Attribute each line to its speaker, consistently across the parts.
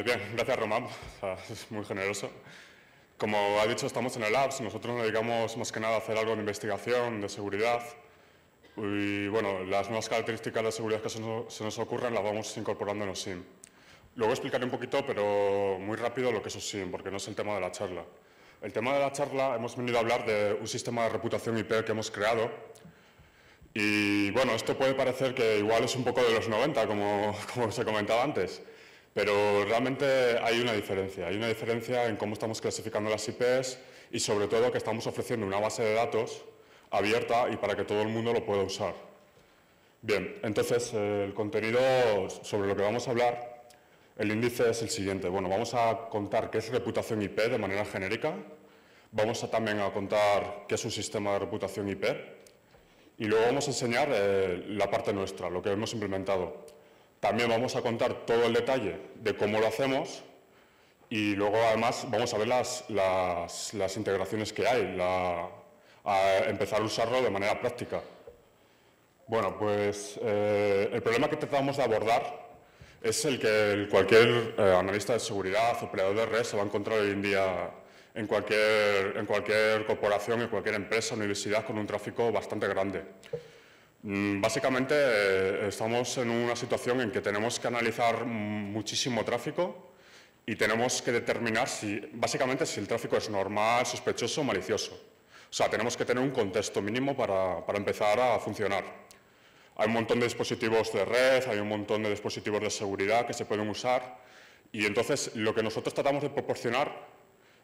Speaker 1: Bien, gracias Román, es muy generoso. Como ha dicho, estamos en el Labs, nosotros nos dedicamos más que nada a hacer algo de investigación, de seguridad. Y bueno, las nuevas características de seguridad que se nos ocurren las vamos incorporando en OSIM. Luego explicaré un poquito, pero muy rápido, lo que es OSIM, porque no es el tema de la charla. El tema de la charla, hemos venido a hablar de un sistema de reputación IP que hemos creado. Y bueno, esto puede parecer que igual es un poco de los 90, como se comentaba antes. Pero realmente hay una diferencia en cómo estamos clasificando las IPs y sobre todo que estamos ofreciendo una base de datos abierta y para que todo el mundo lo pueda usar. Bien, entonces el contenido sobre lo que vamos a hablar, el índice es el siguiente. Bueno, vamos a contar qué es reputación IP de manera genérica, vamos también a contar qué es un sistema de reputación IP y luego vamos a enseñar la parte nuestra, lo que hemos implementado. También vamos a contar todo el detalle de cómo lo hacemos y luego además vamos a ver las integraciones que hay, a empezar a usarlo de manera práctica. Bueno, pues el problema que tratamos de abordar es el que cualquier analista de seguridad, operador de red se va a encontrar hoy en día en cualquier corporación, en cualquier empresa, universidad con un tráfico bastante grande. Básicamente estamos en una situación en que tenemos que analizar muchísimo tráfico y tenemos que determinar básicamente si el tráfico es normal, sospechoso o malicioso. O sea, tenemos que tener un contexto mínimo para empezar a funcionar. Hay un montón de dispositivos de red, hay un montón de dispositivos de seguridad que se pueden usar y entonces lo que nosotros tratamos de proporcionar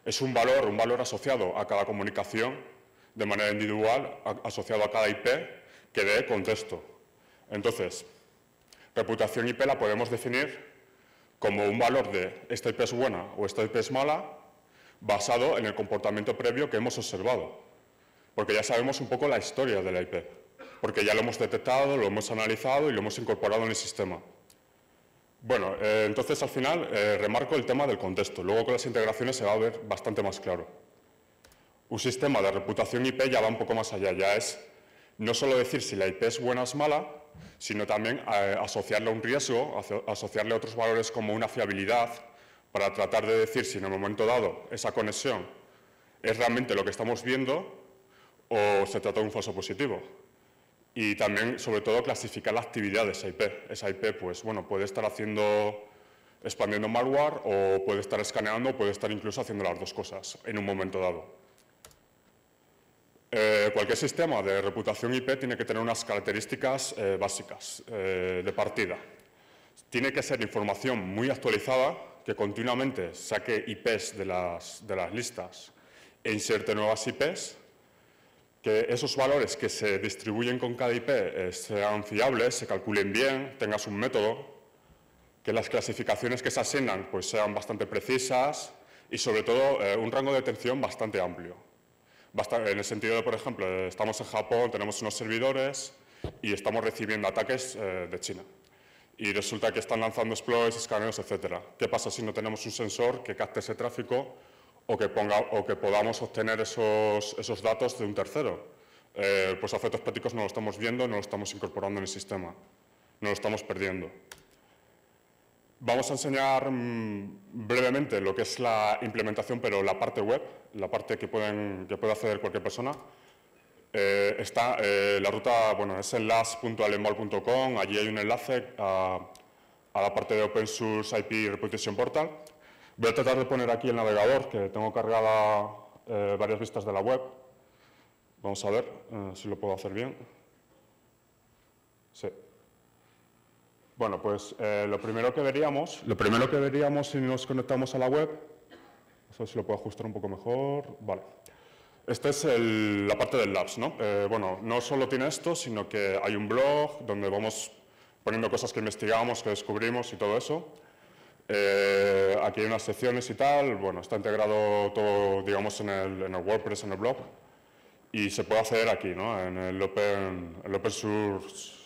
Speaker 1: es un valor asociado a cada comunicación de manera individual, asociado a cada IP, que dé contexto. Entonces, reputación IP la podemos definir como un valor de esta IP es buena o esta IP es mala, basado en el comportamiento previo que hemos observado. Porque ya sabemos un poco la historia de la IP, porque ya lo hemos detectado, lo hemos analizado y lo hemos incorporado en el sistema. Bueno, entonces al final remarco el tema del contexto. Luego con las integraciones se va a ver bastante más claro. Un sistema de reputación IP ya va un poco más allá, ya es no solo decir si la IP es buena o es mala, sino también asociarle a un riesgo, asociarle a otros valores como una fiabilidad, para tratar de decir si en el momento dado esa conexión es realmente lo que estamos viendo o se trata de un falso positivo. Y también, sobre todo, clasificar la actividad de esa IP. Esa IP, pues, bueno, puede estar expandiendo malware o puede estar escaneando o puede estar incluso haciendo las dos cosas en un momento dado. Cualquier sistema de reputación IP tiene que tener unas características básicas de partida. Tiene que ser información muy actualizada, que continuamente saque IPs de las listas e inserte nuevas IPs, que esos valores que se distribuyen con cada IP sean fiables, se calculen bien, tengas un método, que las clasificaciones que se asignan pues, sean bastante precisas y, sobre todo, un rango de atención bastante amplio. En el sentido de, por ejemplo, estamos en Japón, tenemos unos servidores y estamos recibiendo ataques de China. Y resulta que están lanzando exploits, escaneos, etc. ¿Qué pasa si no tenemos un sensor que capte ese tráfico o que podamos obtener esos datos de un tercero? Pues a efectos prácticos no lo estamos viendo, no lo estamos incorporando en el sistema, no lo estamos perdiendo. Vamos a enseñar brevemente lo que es la implementación, pero la parte web, la parte que puede acceder cualquier persona. La ruta, bueno, es en las.alemval.com, allí hay un enlace a la parte de Open Source IP Reputation Portal. Voy a tratar de poner aquí el navegador, que tengo cargada varias vistas de la web. Vamos a ver si lo puedo hacer bien. Sí. Bueno, pues lo primero que veríamos si nos conectamos a la web, a ver si lo puedo ajustar un poco mejor, vale. Esta es la parte del Labs, ¿no? Bueno, no solo tiene esto, sino que hay un blog donde vamos poniendo cosas que investigamos, que descubrimos y todo eso. Aquí hay unas secciones y tal, bueno, está integrado todo, digamos, en el WordPress, en el blog, y se puede acceder aquí, ¿no? En el Open Source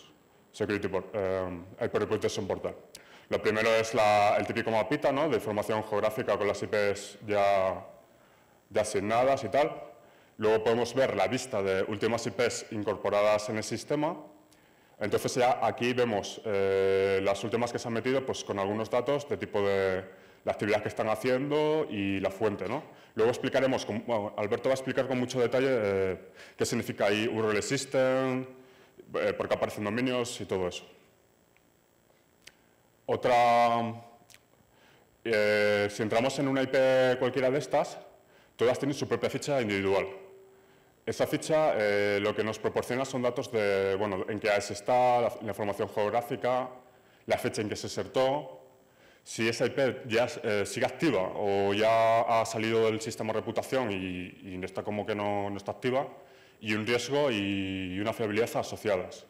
Speaker 1: Security IP Reputation Portal. Lo primero es el típico mapita, ¿no? De información geográfica con las IPs ya asignadas y tal. Luego podemos ver la lista de últimas IPs incorporadas en el sistema. Entonces ya aquí vemos las últimas que se han metido pues, con algunos datos de tipo de la actividad que están haciendo y la fuente, ¿no? Luego explicaremos, bueno, Alberto va a explicar con mucho detalle qué significa ahí URL System, por qué aparecen dominios y todo eso. Si entramos en una IP cualquiera de estas, todas tienen su propia ficha individual. Esa ficha lo que nos proporciona son datos de, bueno, en qué AES está, la información geográfica, la fecha en que se insertó, si esa IP ya sigue activa o ya ha salido del sistema de reputación y está como que no está activa, y un riesgo y una fiabilidad asociadas.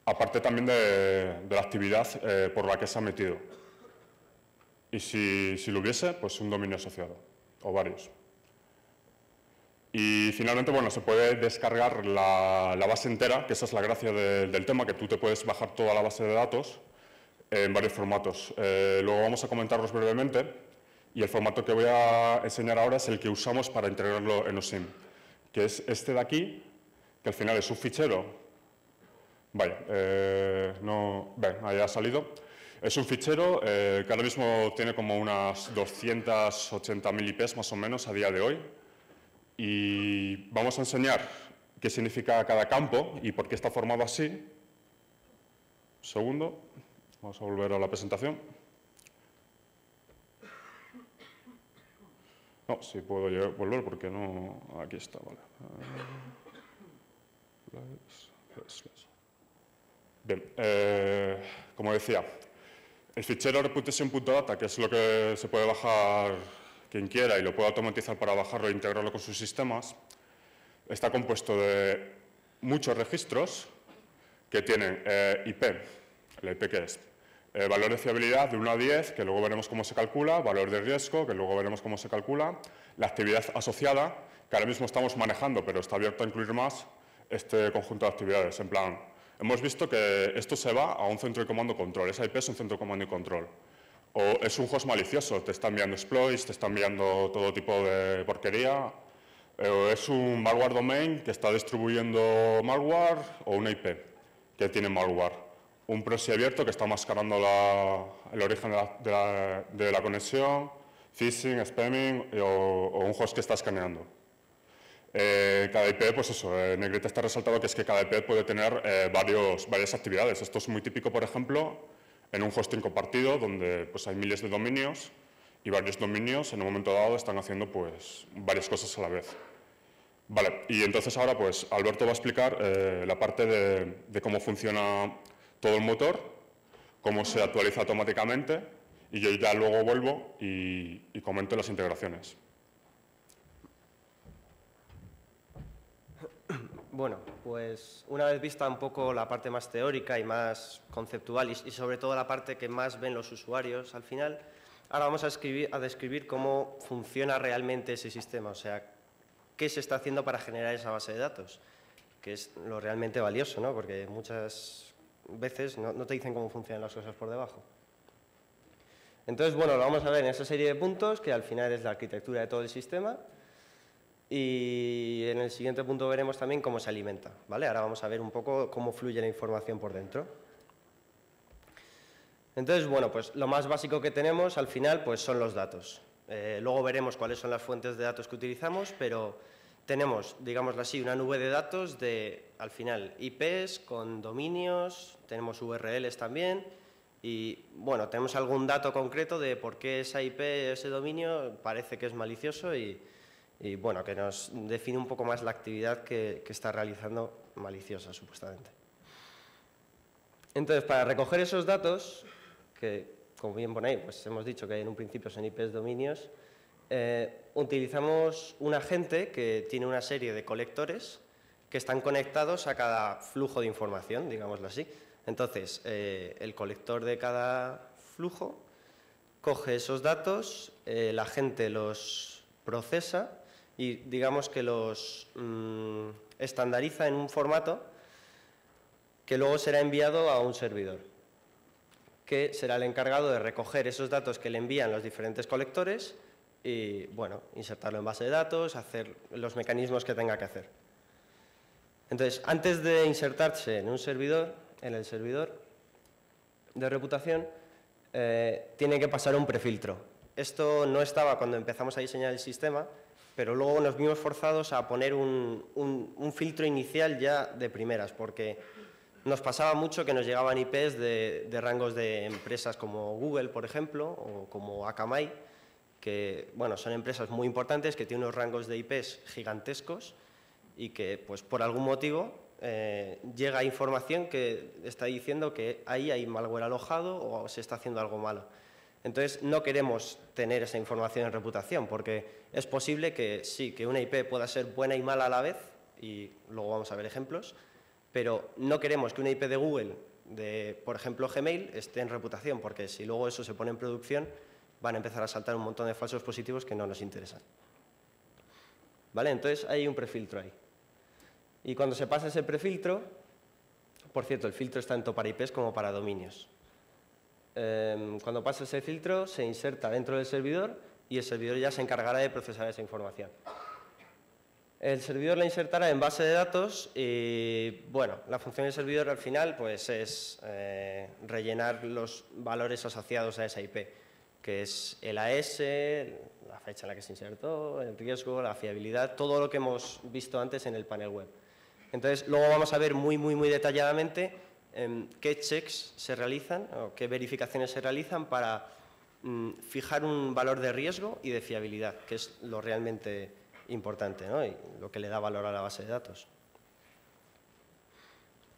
Speaker 1: Aparte también de la actividad por la que se ha metido. Y si lo hubiese, pues un dominio asociado, o varios. Y finalmente, bueno, se puede descargar la base entera, que esa es la gracia del tema, que tú te puedes bajar toda la base de datos en varios formatos. Luego vamos a comentarlos brevemente, y el formato que voy a enseñar ahora es el que usamos para integrarlo en OSIM, que es este de aquí, que al final es un fichero. Vaya, ahí ha salido. Es un fichero que ahora mismo tiene como unas 280.000 IPs más o menos a día de hoy. Y vamos a enseñar qué significa cada campo y por qué está formado así. Un segundo, vamos a volver a la presentación. No, sí puedo volver porque no... Aquí está, vale. Bien, como decía, el fichero reputation.data, que es lo que se puede bajar quien quiera y lo puede automatizar para bajarlo e integrarlo con sus sistemas, está compuesto de muchos registros que tienen IP, la IP que es valor de fiabilidad de 1 a 10, que luego veremos cómo se calcula, valor de riesgo, que luego veremos cómo se calcula, la actividad asociada, que ahora mismo estamos manejando, pero está abierto a incluir más este conjunto de actividades. En plan, hemos visto que esto se va a un centro de comando control, esa IP es un centro de comando y control. O es un host malicioso, te está enviando exploits, te está enviando todo tipo de porquería. O es un malware domain que está distribuyendo malware, o una IP que tiene malware. Un proxy abierto que está mascarando el origen de la conexión, phishing, spamming o un host que está escaneando. Cada IP, pues eso, en negrita está resaltado que es que cada IP puede tener varias actividades. Esto es muy típico, por ejemplo, en un hosting compartido donde pues, hay miles de dominios y varios dominios en un momento dado están haciendo pues, varias cosas a la vez. Vale, y entonces ahora pues Alberto va a explicar la parte de cómo funciona todo el motor, cómo se actualiza automáticamente y yo ya luego vuelvo y comento las integraciones.
Speaker 2: Bueno, pues una vez vista un poco la parte más teórica y más conceptual y sobre todo la parte que más ven los usuarios al final, ahora vamos a describir cómo funciona realmente ese sistema, o sea, qué se está haciendo para generar esa base de datos, que es lo realmente valioso, ¿no? Porque muchas veces no te dicen cómo funcionan las cosas por debajo. Entonces, bueno, lo vamos a ver en esa serie de puntos, que al final es la arquitectura de todo el sistema. Y en el siguiente punto veremos también cómo se alimenta, ¿vale? Ahora vamos a ver un poco cómo fluye la información por dentro. Entonces, bueno, pues lo más básico que tenemos al final pues son los datos. Luego veremos cuáles son las fuentes de datos que utilizamos, pero tenemos, digámoslo así, una nube de datos de, al final, IPs con dominios, tenemos URLs también y, bueno, tenemos algún dato concreto de por qué esa IP, ese dominio, parece que es malicioso y bueno, que nos define un poco más la actividad que está realizando maliciosa, supuestamente. Entonces, para recoger esos datos, que como bien ponéis, pues hemos dicho que en un principio son IPs dominios, utilizamos un agente que tiene una serie de colectores que están conectados a cada flujo de información, digámoslo así. Entonces, el colector de cada flujo coge esos datos, el agente los procesa y digamos que los estandariza en un formato que luego será enviado a un servidor, que será el encargado de recoger esos datos que le envían los diferentes colectores y, bueno, insertarlo en base de datos, hacer los mecanismos que tenga que hacer. Entonces, antes de insertarse en un servidor, en el servidor de reputación, tiene que pasar un prefiltro. Esto no estaba cuando empezamos a diseñar el sistema, pero luego nos vimos forzados a poner un filtro inicial ya de primeras, porque nos pasaba mucho que nos llegaban IPs de rangos de empresas como Google, por ejemplo, o como Akamai, que bueno, son empresas muy importantes que tienen unos rangos de IPs gigantescos y que pues, por algún motivo llega información que está diciendo que ahí hay malware alojado o se está haciendo algo malo. Entonces, no queremos tener esa información en reputación, porque es posible que sí, que una IP pueda ser buena y mala a la vez, y luego vamos a ver ejemplos, pero no queremos que una IP de Google, por ejemplo Gmail, esté en reputación, porque si luego eso se pone en producción, van a empezar a saltar un montón de falsos positivos que no nos interesan. ¿Vale? Entonces, hay un prefiltro ahí. Y cuando se pasa ese prefiltro, por cierto, el filtro es tanto para IPs como para dominios. Cuando pasa ese filtro, se inserta dentro del servidor y el servidor ya se encargará de procesar esa información. El servidor la insertará en base de datos y, bueno, la función del servidor al final pues, es rellenar los valores asociados a esa IP, que es el AS, la fecha en la que se insertó, el riesgo, la fiabilidad, todo lo que hemos visto antes en el panel web. Entonces, luego vamos a ver muy detalladamente qué checks se realizan o qué verificaciones se realizan para fijar un valor de riesgo y de fiabilidad, que es lo realmente importante, ¿no? Y lo que le da valor a la base de datos.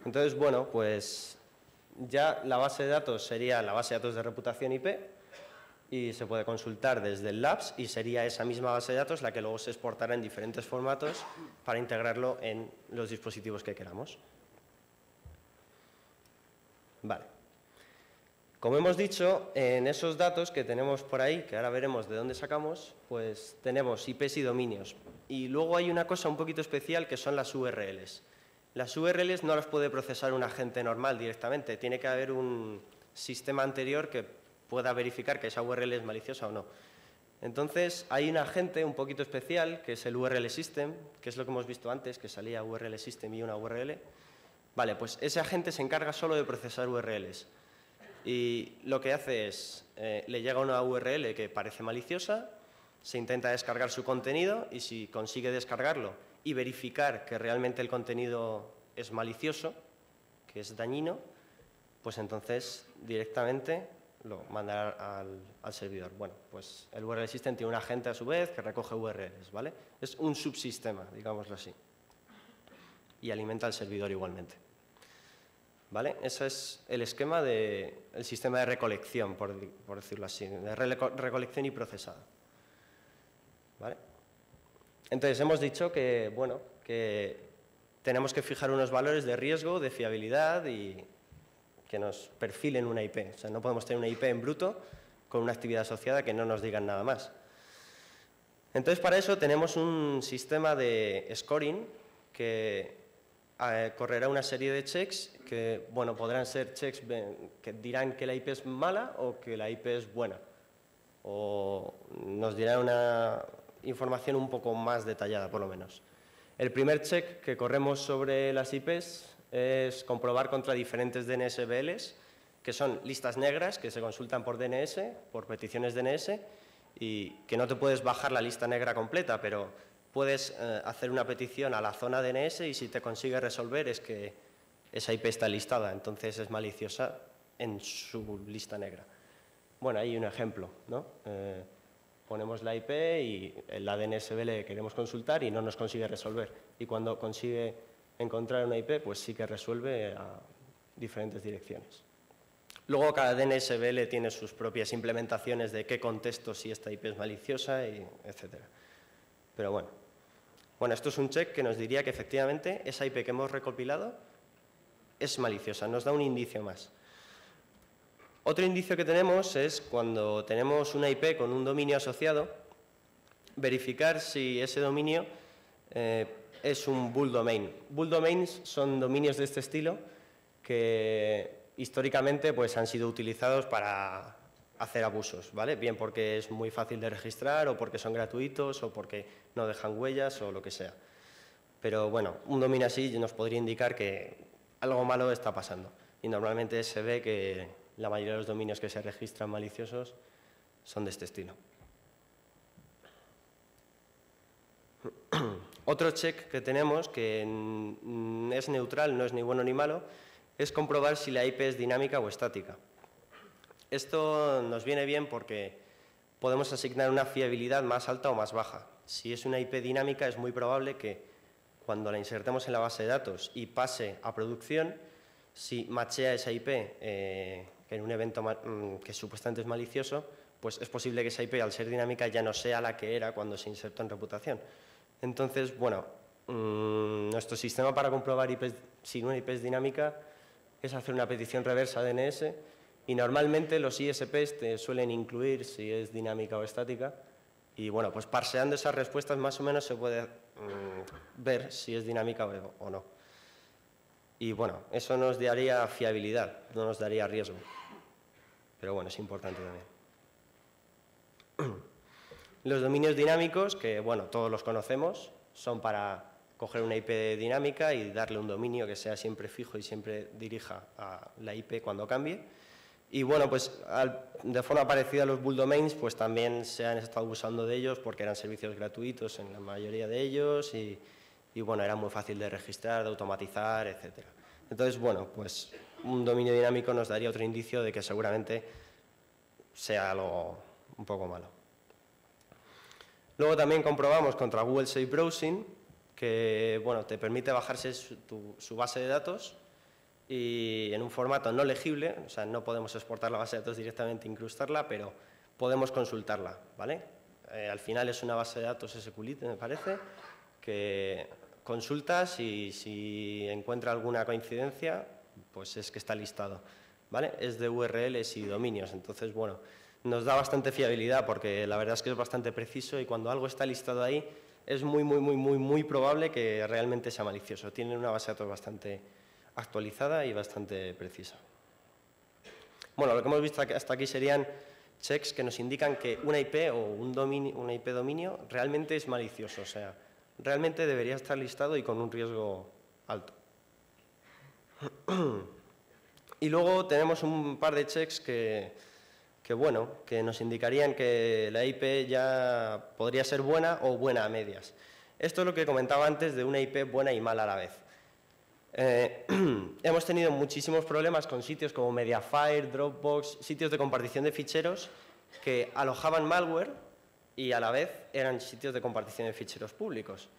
Speaker 2: Entonces, bueno, pues ya la base de datos sería la base de datos de reputación IP y se puede consultar desde el Labs y sería esa misma base de datos la que luego se exportará en diferentes formatos para integrarlo en los dispositivos que queramos. Vale. Como hemos dicho, en esos datos que tenemos por ahí, que ahora veremos de dónde sacamos, pues tenemos IPs y dominios. Y luego hay una cosa un poquito especial que son las URLs. Las URLs no las puede procesar un agente normal directamente, tiene que haber un sistema anterior que pueda verificar que esa URL es maliciosa o no. Entonces, hay un agente un poquito especial, que es el URL System, que es lo que hemos visto antes, que salía URL System y una URL. Vale, pues ese agente se encarga solo de procesar URLs. Y lo que hace es, le llega una URL que parece maliciosa, se intenta descargar su contenido y si consigue descargarlo y verificar que realmente el contenido es malicioso, que es dañino, pues entonces directamente lo mandará al servidor. Bueno, pues el URL System tiene un agente a su vez que recoge URLs, ¿vale? Es un subsistema, digámoslo así. Y alimenta al servidor igualmente. ¿Vale? Ese es el esquema del sistema de recolección, por decirlo así, de recolección y procesado. ¿Vale? Entonces, hemos dicho que, bueno, que tenemos que fijar unos valores de riesgo, de fiabilidad y que nos perfilen una IP. O sea, no podemos tener una IP en bruto con una actividad asociada que no nos digan nada más. Entonces, para eso tenemos un sistema de scoring que correrá una serie de checks que, bueno, podrán ser checks que dirán que la IP es mala o que la IP es buena. O nos dirán una información un poco más detallada, por lo menos. El primer check que corremos sobre las IPs es comprobar contra diferentes DNS-BLs, que son listas negras que se consultan por DNS, por peticiones DNS, y que no te puedes bajar la lista negra completa, pero puedes hacer una petición a la zona DNS y si te consigue resolver es que esa IP está listada, entonces es maliciosa en su lista negra. Bueno, ahí un ejemplo, ¿no? Ponemos la IP y la DNS-BL queremos consultar y no nos consigue resolver. Y cuando consigue encontrar una IP, pues sí que resuelve a diferentes direcciones. Luego cada DNS-BL tiene sus propias implementaciones de qué contesto si esta IP es maliciosa, etc. Pero bueno, esto es un check que nos diría que efectivamente esa IP que hemos recopilado es maliciosa, nos da un indicio más. Otro indicio que tenemos es cuando tenemos una IP con un dominio asociado, verificar si ese dominio es un bull domain. Bull domains son dominios de este estilo que históricamente pues, han sido utilizados para hacer abusos, ¿vale? Bien porque es muy fácil de registrar o porque son gratuitos o porque no dejan huellas o lo que sea. Pero bueno, un dominio así nos podría indicar que algo malo está pasando y normalmente se ve que la mayoría de los dominios que se registran maliciosos son de este estilo. Otro check que tenemos, que es neutral, no es ni bueno ni malo, es comprobar si la IP es dinámica o estática. Esto nos viene bien porque podemos asignar una fiabilidad más alta o más baja. Si es una IP dinámica, es muy probable que cuando la insertemos en la base de datos y pase a producción, si machea esa IP en un evento que supuestamente es malicioso, pues es posible que esa IP, al ser dinámica, ya no sea la que era cuando se insertó en reputación. Entonces, bueno, nuestro sistema para comprobar si una IP es dinámica es hacer una petición reversa DNS y normalmente los ISPs te suelen incluir si es dinámica o estática y, bueno, pues parseando esas respuestas más o menos se puede ver si es dinámica o no. Y, bueno, eso nos daría fiabilidad, no nos daría riesgo. Pero, bueno, es importante también. Los dominios dinámicos, que bueno, todos los conocemos, son para coger una IP dinámica y darle un dominio que sea siempre fijo y siempre dirija a la IP cuando cambie. Y bueno, pues de forma parecida a los bull domains, pues también se han estado usando de ellos porque eran servicios gratuitos en la mayoría de ellos y bueno, era muy fácil de registrar, de automatizar, etc. Entonces, bueno, pues un dominio dinámico nos daría otro indicio de que seguramente sea algo un poco malo. Luego también comprobamos contra Google Safe Browsing que, bueno, te permite bajarse su base de datos y en un formato no legible, o sea, no podemos exportar la base de datos directamente e incrustarla, pero podemos consultarla, ¿vale? Al final es una base de datos SQLite, me parece, que consultas y si encuentra alguna coincidencia, pues es que está listado, ¿vale? Es de URLs y dominios, entonces, bueno, nos da bastante fiabilidad porque la verdad es que es bastante preciso y cuando algo está listado ahí es muy probable que realmente sea malicioso. Tienen una base de datos bastante actualizada y bastante precisa. Bueno, lo que hemos visto hasta aquí serían checks que nos indican que una IP o una IP dominio realmente es malicioso, o sea, realmente debería estar listado y con un riesgo alto. Y luego tenemos un par de checks que nos indicarían que la IP ya podría ser buena o buena a medias. Esto es lo que comentaba antes de una IP buena y mala a la vez. Hemos tenido muchísimos problemas con sitios como Mediafire, Dropbox, sitios de compartición de ficheros que alojaban malware y a la vez eran sitios de compartición de ficheros públicos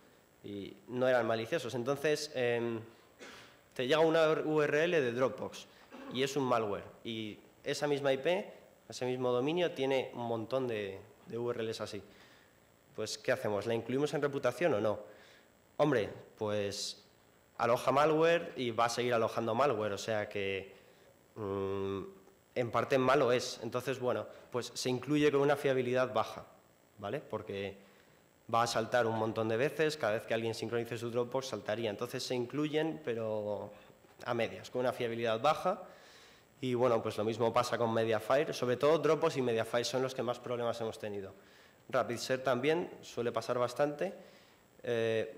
Speaker 2: y no eran maliciosos. Entonces, te llega una URL de Dropbox y es un malware y esa misma IP, ese mismo dominio tiene un montón de URLs así. Pues, ¿qué hacemos? ¿La incluimos en reputación o no? Hombre, pues aloja malware y va a seguir alojando malware, o sea que en parte malo es. Entonces, bueno, pues se incluye con una fiabilidad baja, ¿vale? Porque va a saltar un montón de veces, cada vez que alguien sincronice su Dropbox saltaría. Entonces se incluyen, pero a medias, con una fiabilidad baja. Y bueno, pues lo mismo pasa con Mediafire, sobre todo Dropbox y Mediafire son los que más problemas hemos tenido. RapidShare también suele pasar bastante.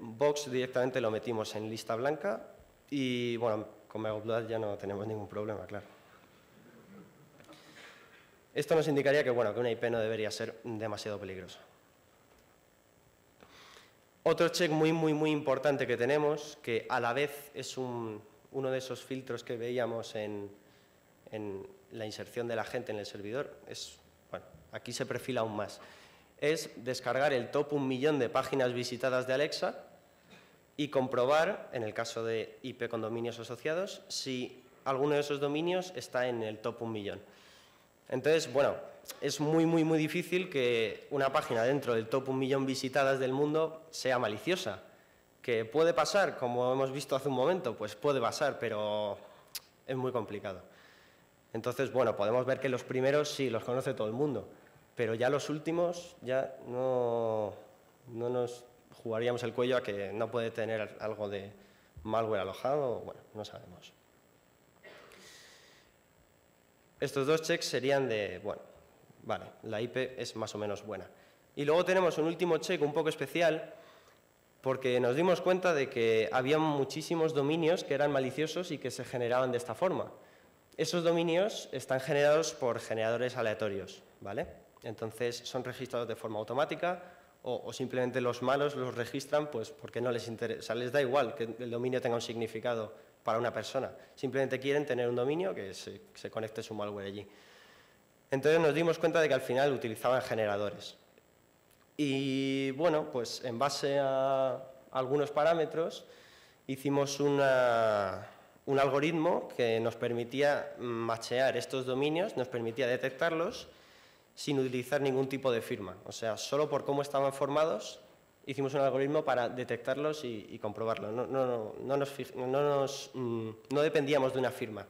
Speaker 2: Box directamente lo metimos en lista blanca y bueno, con Megablood ya no tenemos ningún problema, claro. Esto nos indicaría que, bueno, que una IP no debería ser demasiado peligrosa. Otro check muy importante que tenemos, que a la vez es uno de esos filtros que veíamos en la inserción de la gente en el servidor, bueno, aquí se perfila aún más, es descargar el top 1.000.000 de páginas visitadas de Alexa y comprobar, en el caso de IP con dominios asociados, si alguno de esos dominios está en el top 1.000.000. Entonces, bueno, es muy difícil que una página dentro del top 1.000.000 visitadas del mundo sea maliciosa. ¿Que puede pasar, como hemos visto hace un momento? Pues puede pasar, pero es muy complicado. Entonces, bueno, podemos ver que los primeros sí los conoce todo el mundo, pero ya los últimos ya no nos jugaríamos el cuello a que no puede tener algo de malware alojado, bueno, no sabemos. Estos dos checks serían de, bueno, vale, la IP es más o menos buena. Y luego tenemos un último check un poco especial porque nos dimos cuenta de que había muchísimos dominios que eran maliciosos y que se generaban de esta forma. Esos dominios están generados por generadores aleatorios, ¿vale? Entonces son registrados de forma automática o simplemente los malos los registran pues porque no les interesa, o sea, les da igual que el dominio tenga un significado para una persona, simplemente quieren tener un dominio que se conecte su malware allí. Entonces nos dimos cuenta de que al final utilizaban generadores. Y bueno, pues en base a algunos parámetros hicimos un algoritmo que nos permitía machear estos dominios, nos permitía detectarlos sin utilizar ningún tipo de firma. O sea, solo por cómo estaban formados hicimos un algoritmo para detectarlos y comprobarlo. No dependíamos de una firma.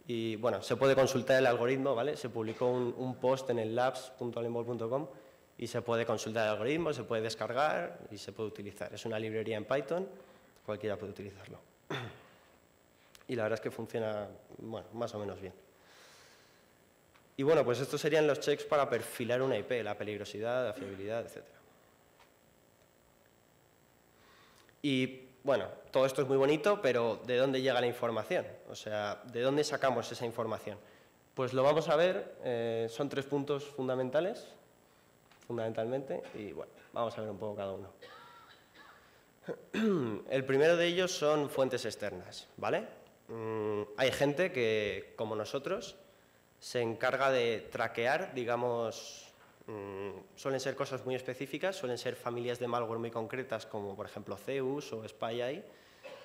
Speaker 2: Y bueno, se puede consultar el algoritmo, ¿vale? Se publicó un post en el labs.alemol.com y se puede consultar el algoritmo, se puede descargar y se puede utilizar. Es una librería en Python, cualquiera puede utilizarlo. Y la verdad es que funciona, bueno, más o menos bien. Y bueno, pues estos serían los checks para perfilar una IP, la peligrosidad, la fiabilidad, etc. Y bueno, todo esto es muy bonito, pero ¿de dónde llega la información? O sea, ¿de dónde sacamos esa información? Pues lo vamos a ver, son 3 puntos fundamentales, fundamentalmente, y bueno, vamos a ver un poco cada uno. El primero de ellos son fuentes externas, ¿vale? Hay gente que, como nosotros, se encarga de traquear, digamos, suelen ser cosas muy específicas, suelen ser familias de malware muy concretas, como por ejemplo Zeus o SpyEye,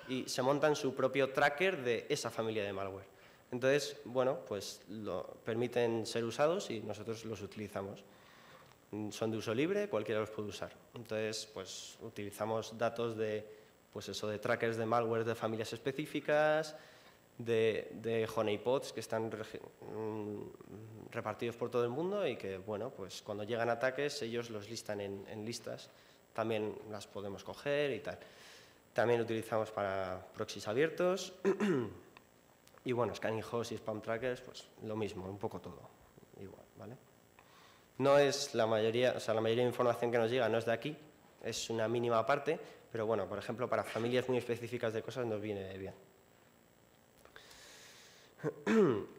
Speaker 2: y se montan su propio tracker de esa familia de malware. Entonces, bueno, pues permiten ser usados y nosotros los utilizamos. Son de uso libre, cualquiera los puede usar. Entonces, pues utilizamos datos de, pues eso, de trackers de malware de familias específicas, de honeypots que están repartidos por todo el mundo y que, bueno, pues cuando llegan ataques ellos los listan en listas. También las podemos coger y tal. También utilizamos para proxies abiertos y, bueno, scanning hosts y spam trackers, pues lo mismo, un poco todo igual, ¿vale? No es la mayoría, o sea, la mayoría de información que nos llega no es de aquí, es una mínima parte, pero bueno, por ejemplo, para familias muy específicas de cosas nos viene bien.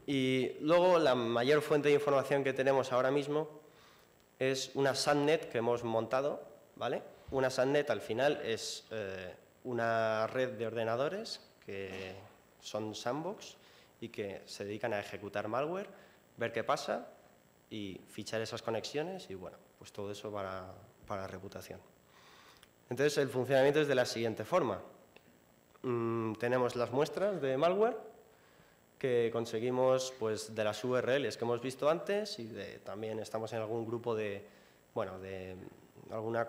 Speaker 2: Y luego la mayor fuente de información que tenemos ahora mismo es una subnet que hemos montado, ¿vale? Una subnet al final es una red de ordenadores que son sandbox y que se dedican a ejecutar malware, ver qué pasa y fichar esas conexiones y, bueno, pues todo eso para reputación. Entonces, el funcionamiento es de la siguiente forma. Tenemos las muestras de malware que conseguimos pues, de las URLs que hemos visto antes y también estamos en algún grupo de, bueno, de alguna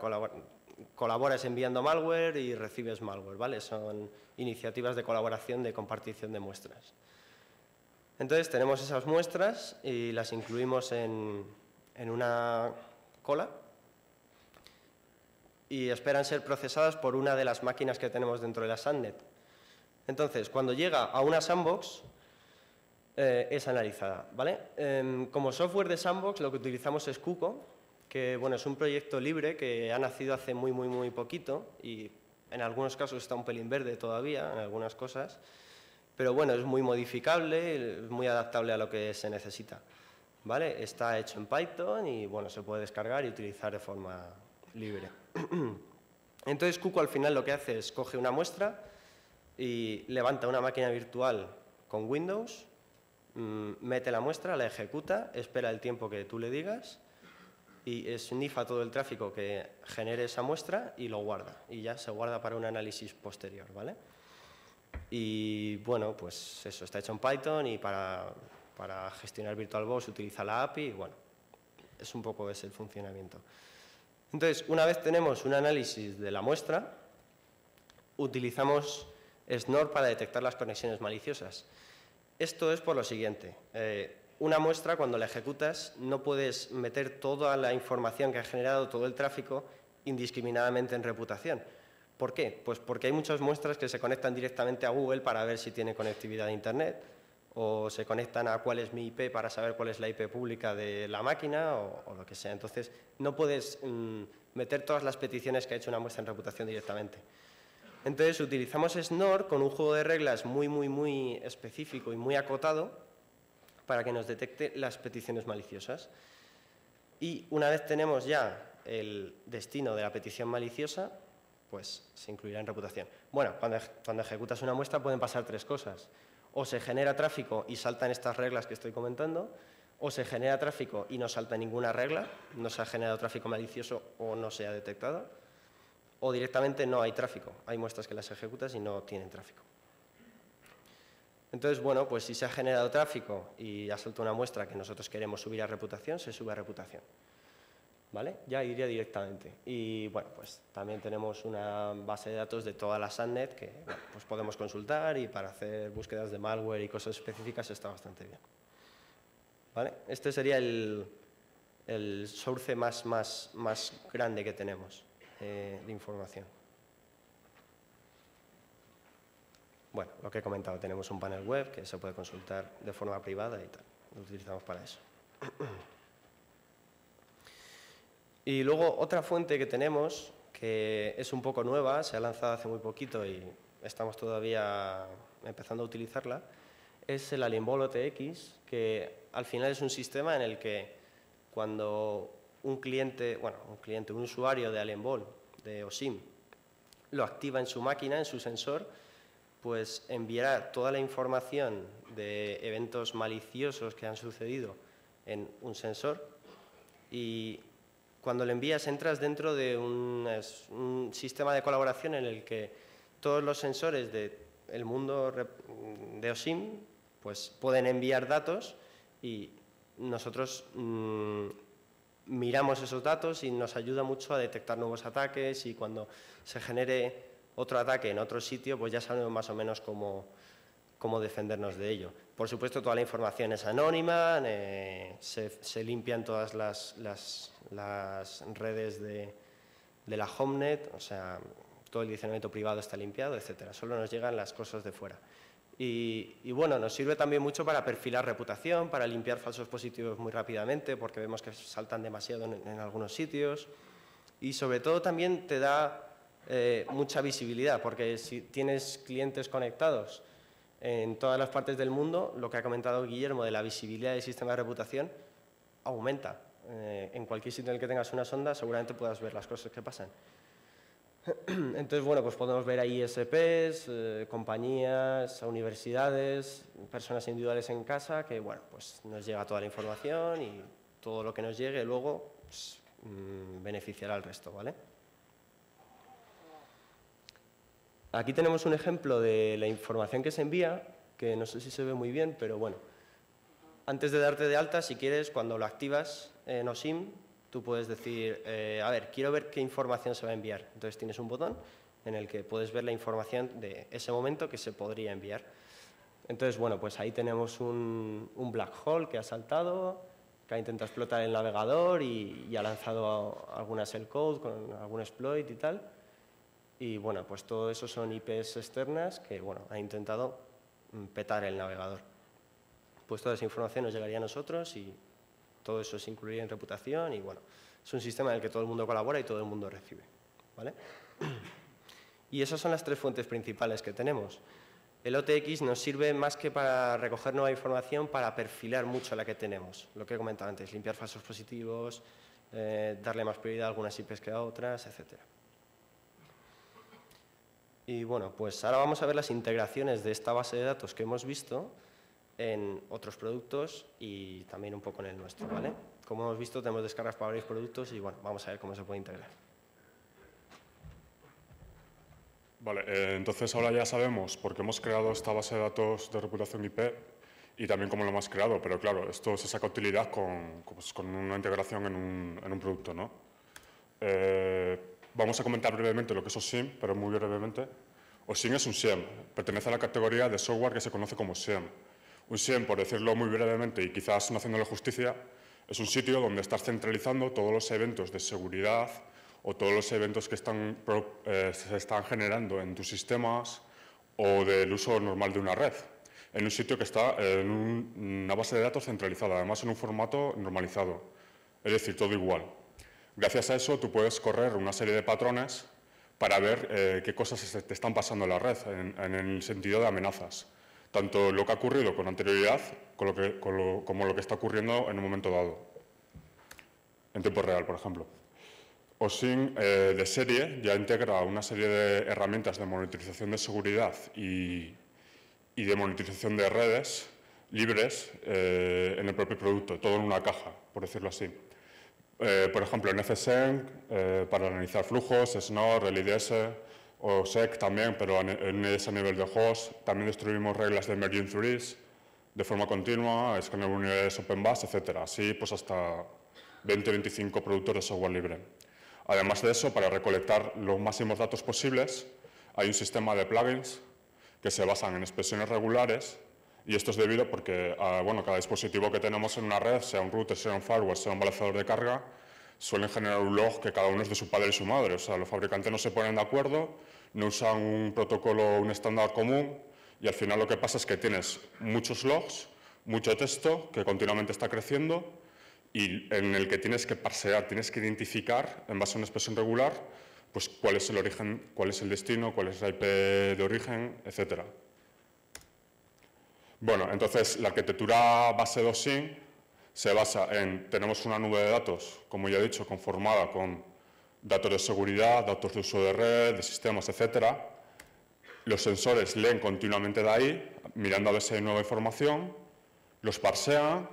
Speaker 2: colaboras enviando malware y recibes malware, ¿vale? Son iniciativas de colaboración de compartición de muestras. Entonces tenemos esas muestras y las incluimos en una cola y esperan ser procesadas por una de las máquinas que tenemos dentro de la subnet. Entonces, cuando llega a una sandbox, es analizada, ¿vale? Como software de sandbox lo que utilizamos es Kuko, que bueno, es un proyecto libre que ha nacido hace muy poquito y en algunos casos está un pelín verde todavía, en algunas cosas, pero bueno, es muy modificable, es muy adaptable a lo que se necesita, ¿vale? Está hecho en Python y bueno, se puede descargar y utilizar de forma libre. Entonces Kuko al final lo que hace es coge una muestra y levanta una máquina virtual con Windows, mete la muestra, la ejecuta, espera el tiempo que tú le digas y sniffa todo el tráfico que genere esa muestra y lo guarda. Y ya se guarda para un análisis posterior, ¿vale? Y bueno, pues eso, está hecho en Python y para gestionar VirtualBox utiliza la API y bueno, es un poco ese el funcionamiento. Entonces, una vez tenemos un análisis de la muestra, utilizamos Snort para detectar las conexiones maliciosas. Esto es por lo siguiente. Una muestra, cuando la ejecutas, no puedes meter toda la información que ha generado todo el tráfico indiscriminadamente en reputación. ¿Por qué? Pues porque hay muchas muestras que se conectan directamente a Google para ver si tiene conectividad a Internet o se conectan a cuál es mi IP para saber cuál es la IP pública de la máquina o lo que sea. Entonces, no puedes meter todas las peticiones que ha hecho una muestra en reputación directamente. Entonces, utilizamos Snort con un juego de reglas muy específico y muy acotado para que nos detecte las peticiones maliciosas. Y una vez tenemos ya el destino de la petición maliciosa, pues se incluirá en reputación. Bueno, cuando ejecutas una muestra pueden pasar tres cosas. O se genera tráfico y saltan estas reglas que estoy comentando, o se genera tráfico y no salta ninguna regla, no se ha generado tráfico malicioso o no se ha detectado, o directamente no hay tráfico. Hay muestras que las ejecutas y no tienen tráfico. Entonces, bueno, pues si se ha generado tráfico y ha saltado una muestra que nosotros queremos subir a reputación, se sube a reputación. ¿Vale? Ya iría directamente. Y bueno, pues también tenemos una base de datos de todas las SANNet que bueno, pues podemos consultar y para hacer búsquedas de malware y cosas específicas está bastante bien. ¿Vale? Este sería el source más grande que tenemos de información. Bueno, lo que he comentado, tenemos un panel web que se puede consultar de forma privada y tal. Lo utilizamos para eso. Y luego otra fuente que tenemos, que es un poco nueva, se ha lanzado hace muy poquito y estamos todavía empezando a utilizarla, es el Alienbol OTX, que al final es un sistema en el que cuando un usuario de Alienbol, de OSIM, lo activa en su máquina, en su sensor, pues enviará toda la información de eventos maliciosos que han sucedido en un sensor y cuando lo envías entras dentro de un sistema de colaboración en el que todos los sensores del mundo de OSIM pues, pueden enviar datos y nosotros miramos esos datos y nos ayuda mucho a detectar nuevos ataques y cuando se genere otro ataque en otro sitio pues ya sabemos más o menos cómo defendernos de ello. Por supuesto, toda la información es anónima, se limpian todas las redes de la HomeNet, o sea, todo el direccionamiento privado está limpiado, etcétera. Solo nos llegan las cosas de fuera. Y bueno, nos sirve también mucho para perfilar reputación, para limpiar falsos positivos muy rápidamente, porque vemos que saltan demasiado en algunos sitios. Y sobre todo también te da mucha visibilidad, porque si tienes clientes conectados en todas las partes del mundo, lo que ha comentado Guillermo de la visibilidad del sistema de reputación aumenta. En cualquier sitio en el que tengas una sonda seguramente puedas ver las cosas que pasan. Entonces, bueno, pues podemos ver a ISPs, compañías, a universidades, personas individuales en casa, que, bueno, pues nos llega toda la información y todo lo que nos llegue luego pues, beneficiará al resto, ¿vale? Aquí tenemos un ejemplo de la información que se envía, que no sé si se ve muy bien, pero bueno. Antes de darte de alta, si quieres, cuando lo activas en OSIM, tú puedes decir, a ver, quiero ver qué información se va a enviar. Entonces tienes un botón en el que puedes ver la información de ese momento que se podría enviar. Entonces, bueno, pues ahí tenemos un black hole que ha saltado, que ha intentado explotar el navegador y ha lanzado alguna shellcode con algún exploit y tal. Y bueno, pues todo eso son IPs externas que, bueno, han intentado petar el navegador. Pues toda esa información nos llegaría a nosotros y todo eso se incluiría en reputación y, bueno, es un sistema en el que todo el mundo colabora y todo el mundo recibe, ¿vale? Y esas son las tres fuentes principales que tenemos. El OTX nos sirve más que para recoger nueva información, para perfilar mucho la que tenemos. Lo que he comentado antes, limpiar falsos positivos, darle más prioridad a algunas IPs que a otras, etcétera. Y bueno, pues ahora vamos a ver las integraciones de esta base de datos que hemos visto en otros productos y también un poco en el nuestro, ¿vale? Como hemos visto, tenemos descargas para varios productos y bueno, vamos a ver cómo se puede integrar.
Speaker 1: Vale, entonces ahora ya sabemos por qué hemos creado esta base de datos de reputación IP y también cómo lo hemos creado, pero claro, esto se saca utilidad con una integración en un producto, ¿no? Vamos a comentar brevemente lo que es OSIM, pero muy brevemente. OSIM es un SIEM, pertenece a la categoría de software que se conoce como SIEM. Un SIEM, por decirlo muy brevemente y quizás no haciéndole justicia, es un sitio donde estás centralizando todos los eventos de seguridad o todos los eventos que se están generando en tus sistemas o del uso normal de una red, en un sitio que está en una base de datos centralizada, además en un formato normalizado, es decir, todo igual. Gracias a eso tú puedes correr una serie de patrones para ver qué cosas te están pasando en la red, en el sentido de amenazas. Tanto lo que ha ocurrido con anterioridad como lo que está ocurriendo en un momento dado. en tiempo real, por ejemplo. OSINT de serie ya integra una serie de herramientas de monitorización de seguridad y de monitorización de redes libres en el propio producto, todo en una caja, por decirlo así. Por ejemplo, en FSENC, para analizar flujos, SNOR, el IDS, o SEC también, pero en ese nivel de host. También distribuimos reglas de merging trees de forma continua, escaneo de unidades open bus, etc. Así, pues hasta 20-25 productos de software libre. Además de eso, para recolectar los máximos datos posibles, hay un sistema de plugins que se basan en expresiones regulares, y esto es debido porque bueno, cada dispositivo que tenemos en una red, sea un router, sea un firewall, sea un balanceador de carga, suelen generar un log que cada uno es de su padre y su madre. O sea, los fabricantes no se ponen de acuerdo, no usan un protocolo, un estándar común, y al final lo que pasa es que tienes muchos logs, mucho texto que continuamente está creciendo y en el que tienes que parsear, tienes que identificar en base a una expresión regular pues cuál es el origen, cuál es el destino, cuál es la IP de origen, etcétera. Bueno, entonces la arquitectura base de OSINT se basa en, tenemos una nube de datos, como ya he dicho, conformada con datos de seguridad, datos de uso de red, de sistemas, etcétera. Los sensores leen continuamente de ahí, mirando a ver si hay nueva información, los parsean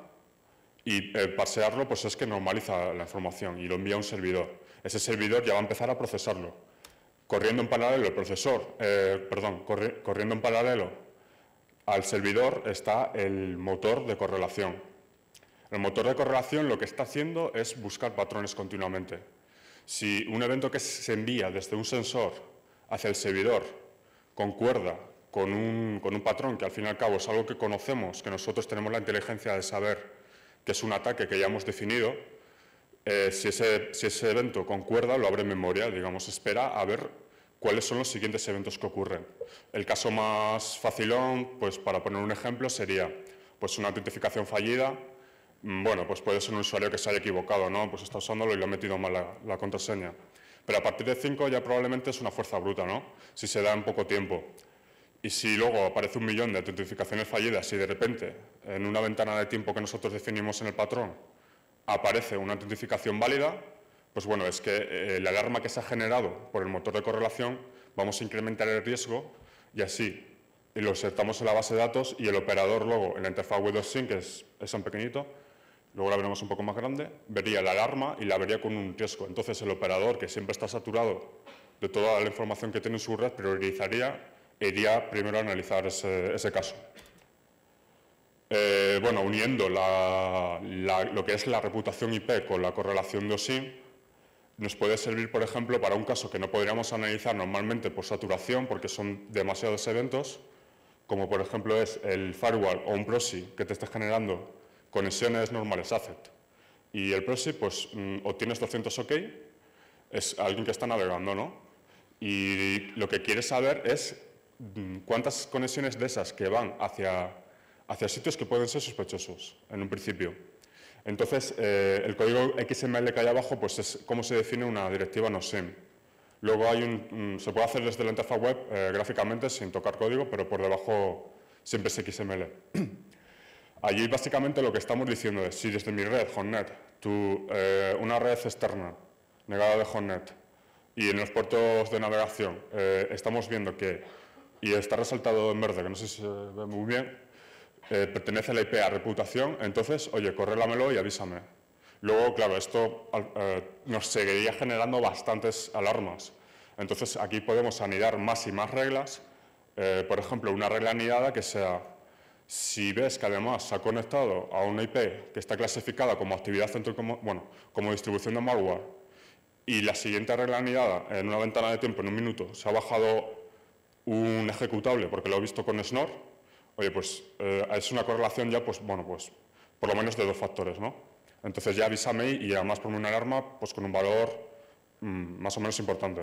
Speaker 1: y parsearlo pues es que normaliza la información y lo envía a un servidor. Ese servidor ya va a empezar a procesarlo. Corriendo en paralelo el procesor, corriendo en paralelo al servidor está el motor de correlación. El motor de correlación lo que está haciendo es buscar patrones continuamente. Si un evento que se envía desde un sensor hacia el servidor concuerda con un patrón que al fin y al cabo es algo que conocemos, que nosotros tenemos la inteligencia de saber que es un ataque que ya hemos definido, si ese evento concuerda, lo abre en memoria, digamos, espera a ver cuáles son los siguientes eventos que ocurren. El caso más facilón, pues para poner un ejemplo, sería pues una autentificación fallida. Bueno, pues puede ser un usuario que se haya equivocado, ¿no? Pues está usándolo y le ha metido mal la contraseña. Pero a partir de 5 ya probablemente es una fuerza bruta, ¿no? Si se da en poco tiempo. Y si luego aparece 1 millón de autentificaciones fallidas y de repente, en una ventana de tiempo que nosotros definimos en el patrón, aparece una autentificación válida, pues bueno, es que la alarma que se ha generado por el motor de correlación, vamos a incrementar el riesgo y así lo insertamos en la base de datos y el operador luego en la interfaz web OSINT, que es tan pequeñito, luego la veremos un poco más grande, vería la alarma y la vería con un riesgo. Entonces el operador, que siempre está saturado de toda la información que tiene en su red, priorizaría e iría primero a analizar ese caso. Bueno, uniendo lo que es la reputación IP con la correlación de OSINT, nos puede servir, por ejemplo, para un caso que no podríamos analizar normalmente por saturación, porque son demasiados eventos, como por ejemplo es el firewall o un proxy que te esté generando conexiones normales ACET. Y el proxy, pues, obtienes 200 OK, es alguien que está navegando, ¿no? Y lo que quiere saber es cuántas conexiones de esas que van hacia sitios que pueden ser sospechosos, en un principio. Entonces, el código XML que hay abajo pues es cómo se define una directiva NOSIM. Luego se puede hacer desde la interfaz web gráficamente sin tocar código, pero por debajo siempre es XML. Allí básicamente lo que estamos diciendo es, si desde mi red, Hotnet, una red externa negada de Hotnet y en los puertos de navegación estamos viendo que, y está resaltado en verde, que no sé si se ve muy bien, pertenece a la IP a reputación, entonces, oye, corrélamelo y avísame. Luego, claro, esto nos seguiría generando bastantes alarmas. Entonces, aquí podemos anidar más y más reglas. Por ejemplo, una regla anidada que sea, si ves que además se ha conectado a una IP que está clasificada como actividad centro, como distribución de malware, y la siguiente regla anidada, en una ventana de tiempo, en un minuto, se ha bajado un ejecutable porque lo he visto con SNOR, oye, pues es una correlación ya, pues bueno, pues por lo menos de 2 factores, ¿no? Entonces ya avísame y además ponme una alarma pues con un valor más o menos importante.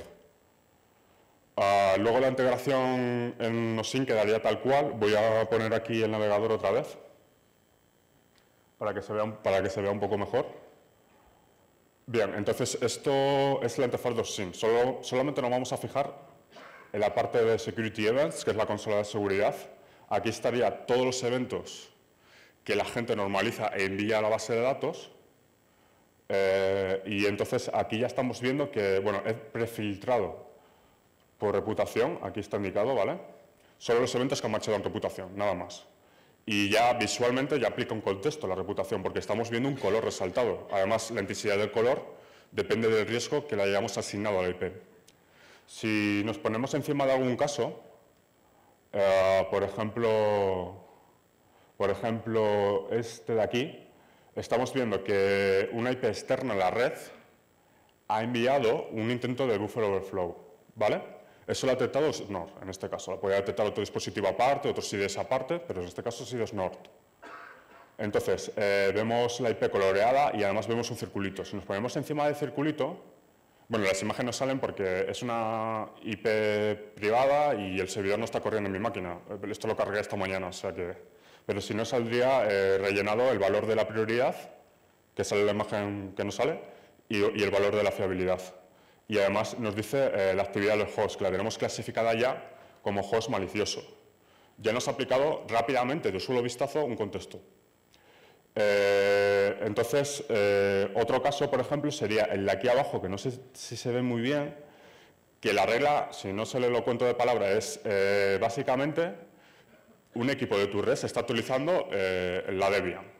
Speaker 1: Luego la integración en OSINT quedaría tal cual. Voy a poner aquí el navegador otra vez para que se vea un poco mejor. Bien, entonces esto es la interfaz de OSINT. Solamente nos vamos a fijar en la parte de Security Events, que es la consola de seguridad. Aquí estaría todos los eventos que la gente normaliza e envía a la base de datos. Y entonces aquí ya estamos viendo que, bueno, he prefiltrado por reputación, aquí está indicado, ¿vale? Solo los eventos que han marchado en reputación, nada más. Y ya visualmente ya aplica un contexto a la reputación, porque estamos viendo un color resaltado. Además, la intensidad del color depende del riesgo que le hayamos asignado a la IP. Si nos ponemos encima de algún caso, por ejemplo, este de aquí, estamos viendo que una IP externa a la red ha enviado un intento de buffer overflow, ¿vale? Eso lo ha detectado Snort, en este caso. Lo podría detectar otro dispositivo aparte, otros IDs aparte, pero en este caso ha sido Snort. Entonces, vemos la IP coloreada y además vemos un circulito. Si nos ponemos encima del circulito, bueno, las imágenes no salen porque es una IP privada y el servidor no está corriendo en mi máquina. Esto lo cargué esta mañana, o sea que... Pero si no, saldría rellenado el valor de la prioridad, que sale la imagen que no sale, y el valor de la fiabilidad. Y además nos dice la actividad del host, que la tenemos clasificada ya como host malicioso. Ya nos ha aplicado rápidamente, de un solo vistazo, un contexto. Entonces, otro caso, por ejemplo, sería el de aquí abajo, que no sé si se ve muy bien, que la regla, si no se le lo cuento de palabra, es básicamente un equipo de tu red se está actualizando la Debian,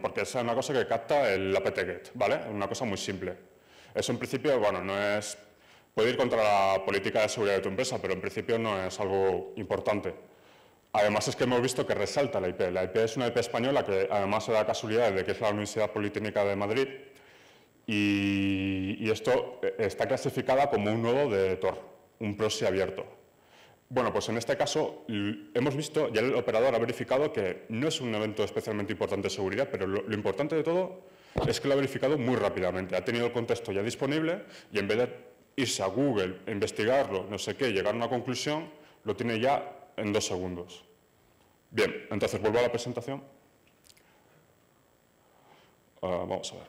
Speaker 1: porque esa es una cosa que capta el apt-get, ¿vale? Una cosa muy simple. Eso en principio, bueno, no es... Puede ir contra la política de seguridad de tu empresa, pero en principio no es algo importante. Además es que hemos visto que resalta la IP. La IP es una IP española que además se da casualidad de que es la Universidad Politécnica de Madrid y esto está clasificada como un nodo de Tor, un proxy abierto. Bueno, pues en este caso hemos visto, ya el operador ha verificado que no es un evento especialmente importante de seguridad, pero lo importante de todo es que lo ha verificado muy rápidamente. Ha tenido el contexto ya disponible y en vez de irse a Google, investigarlo, no sé qué, llegar a una conclusión, lo tiene ya en 2 segundos. Bien, entonces vuelvo a la presentación. Vamos a ver.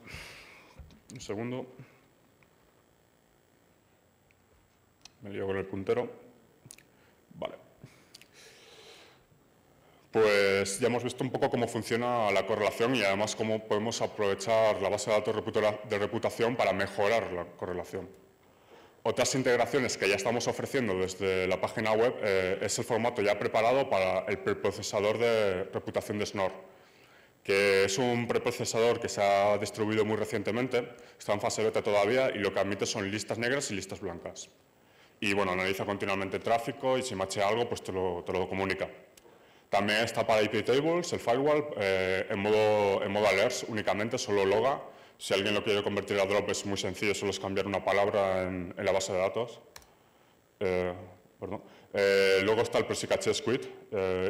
Speaker 1: Un segundo. Me lío con el puntero. Vale. Pues ya hemos visto un poco cómo funciona la correlación y además cómo podemos aprovechar la base de datos de reputación para mejorar la correlación. Otras integraciones que ya estamos ofreciendo desde la página web es el formato ya preparado para el preprocesador de reputación de Snort, que es un preprocesador que se ha distribuido muy recientemente, está en fase beta todavía y lo que admite son listas negras y listas blancas. Y bueno, analiza continuamente tráfico y si machea algo, pues te lo comunica. También está para IP tables, el firewall, en modo alerts únicamente, solo loga. Si alguien lo quiere convertir a drop es muy sencillo, solo es cambiar una palabra en la base de datos. Luego está el Proxy Cache Squid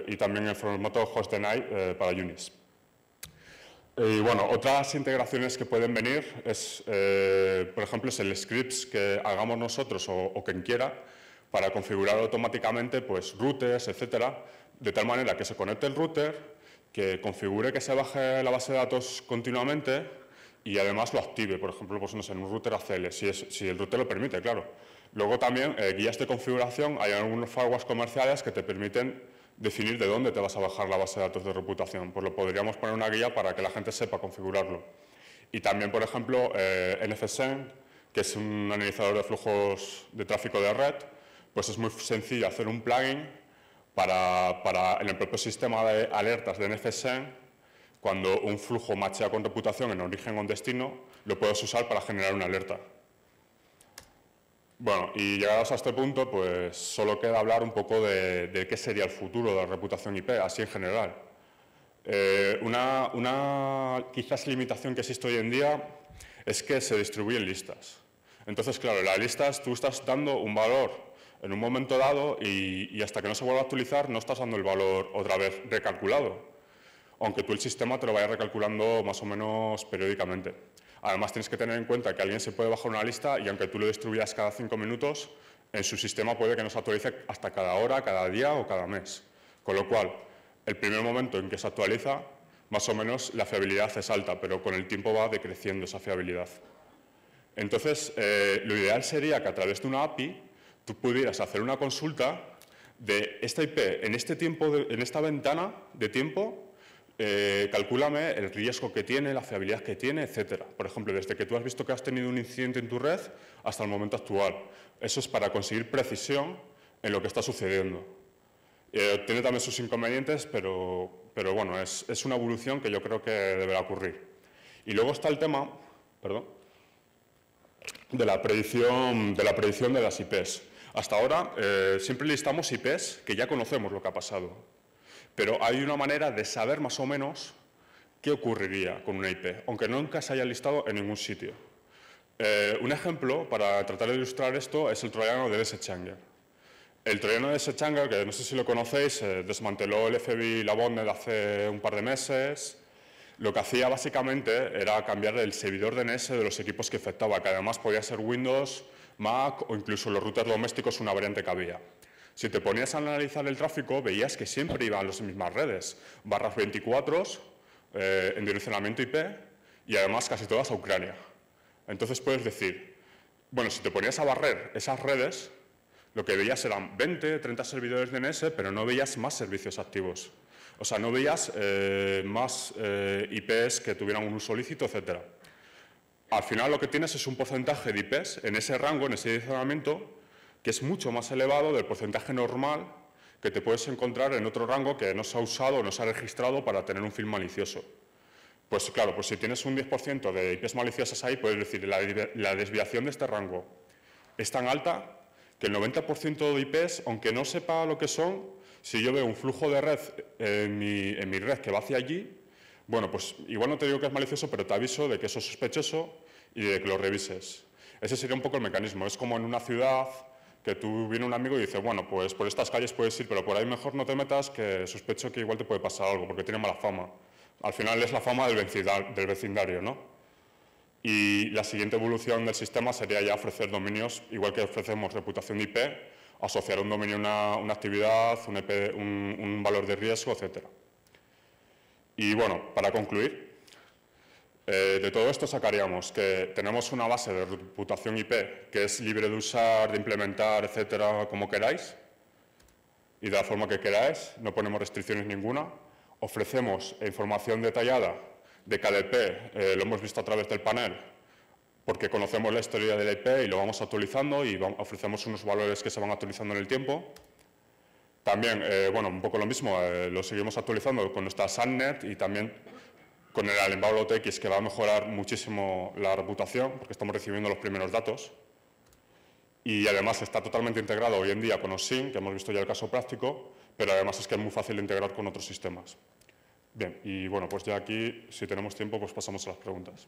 Speaker 1: y también el formato Host Deny para Unis. Y bueno, otras integraciones que pueden venir es, por ejemplo, es el scripts que hagamos nosotros o quien quiera para configurar automáticamente pues, routers, etcétera, de tal manera que se conecte el router, que configure que se baje la base de datos continuamente y además lo active, por ejemplo, pues, no sé, en un router ACL, si el router lo permite, claro. Luego también guías de configuración, hay algunos firewalls comerciales que te permiten definir de dónde te vas a bajar la base de datos de reputación. Pues lo podríamos poner una guía para que la gente sepa configurarlo. Y también, por ejemplo, NFSend, que es un analizador de flujos de tráfico de red, pues es muy sencillo hacer un plugin para en el propio sistema de alertas de NFSend, cuando un flujo machea con reputación en origen o en destino, lo puedes usar para generar una alerta. Bueno, y llegados a este punto, pues solo queda hablar un poco de qué sería el futuro de la reputación IP, así en general. Una quizás limitación que existe hoy en día es que se distribuyen listas. Entonces, claro, las listas tú estás dando un valor en un momento dado y hasta que no se vuelva a actualizar no estás dando el valor otra vez recalculado, aunque tú el sistema te lo vaya recalculando más o menos periódicamente. Además, tienes que tener en cuenta que alguien se puede bajar una lista y aunque tú lo distribuyas cada 5 minutos, en su sistema puede que no se actualice hasta cada hora, cada día o cada mes. Con lo cual, el primer momento en que se actualiza, más o menos la fiabilidad es alta, pero con el tiempo va decreciendo esa fiabilidad. Entonces, lo ideal sería que a través de una API tú pudieras hacer una consulta de esta IP en este tiempo, en esta ventana de tiempo, calcúlame el riesgo que tiene, la fiabilidad que tiene, etcétera. Por ejemplo, desde que tú has visto que has tenido un incidente en tu red hasta el momento actual. Eso es para conseguir precisión en lo que está sucediendo. Tiene también sus inconvenientes, pero bueno, es una evolución que yo creo que deberá ocurrir. Y luego está el tema, de la predicción de las IPs. Hasta ahora siempre listamos IPs que ya conocemos lo que ha pasado, pero hay una manera de saber más o menos qué ocurriría con una IP, aunque nunca se haya listado en ningún sitio. Un ejemplo para tratar de ilustrar esto es el troyano de DSChandler. El troyano de DSChandler, que no sé si lo conocéis, desmanteló el FBI la botnet hace un par de meses. Lo que hacía básicamente era cambiar el servidor DNS de los equipos que afectaba, que además podía ser Windows, Mac o incluso los routers domésticos, una variante que había. Si te ponías a analizar el tráfico, veías que siempre iban las mismas redes, barras 24 en direccionamiento IP y además casi todas a Ucrania. Entonces puedes decir, bueno, si te ponías a barrer esas redes, lo que veías eran 20, 30 servidores DNS, pero no veías más servicios activos. O sea, no veías más IPs que tuvieran un uso lícito, etc. Al final lo que tienes es un porcentaje de IPs en ese rango, en ese direccionamiento, que es mucho más elevado del porcentaje normal que te puedes encontrar en otro rango que no se ha usado o no se ha registrado para tener un film malicioso. Pues claro, pues si tienes un 10% de IPs maliciosas ahí, puedes decir la desviación de este rango es tan alta que el 90% de IPs, aunque no sepa lo que son, si yo veo un flujo de red en mi red que va hacia allí, bueno, pues igual no te digo que es malicioso, pero te aviso de que eso es sospechoso y de que lo revises. Ese sería un poco el mecanismo. Es como en una ciudad que tú viene un amigo y dice, bueno, pues por estas calles puedes ir, pero por ahí mejor no te metas, que sospecho que igual te puede pasar algo, porque tiene mala fama. Al final es la fama del vecindario, ¿no? Y la siguiente evolución del sistema sería ya ofrecer dominios, igual que ofrecemos reputación de IP, asociar un dominio a una actividad, un valor de riesgo, etc. Y bueno, para concluir, de todo esto sacaríamos que tenemos una base de reputación IP que es libre de usar, de implementar, etcétera, como queráis y de la forma que queráis, no ponemos restricciones ninguna. Ofrecemos información detallada de cada IP, lo hemos visto a través del panel, porque conocemos la historia de la IP y lo vamos actualizando y ofrecemos unos valores que se van actualizando en el tiempo. También, bueno, un poco lo mismo, lo seguimos actualizando con nuestra SANNet y también con el Alembalo OTX, que va a mejorar muchísimo la reputación, porque estamos recibiendo los primeros datos. Y además está totalmente integrado hoy en día con OSINT, que hemos visto ya el caso práctico, pero además es que es muy fácil de integrar con otros sistemas. Bien, y bueno, pues ya aquí, si tenemos tiempo, pues pasamos a las preguntas.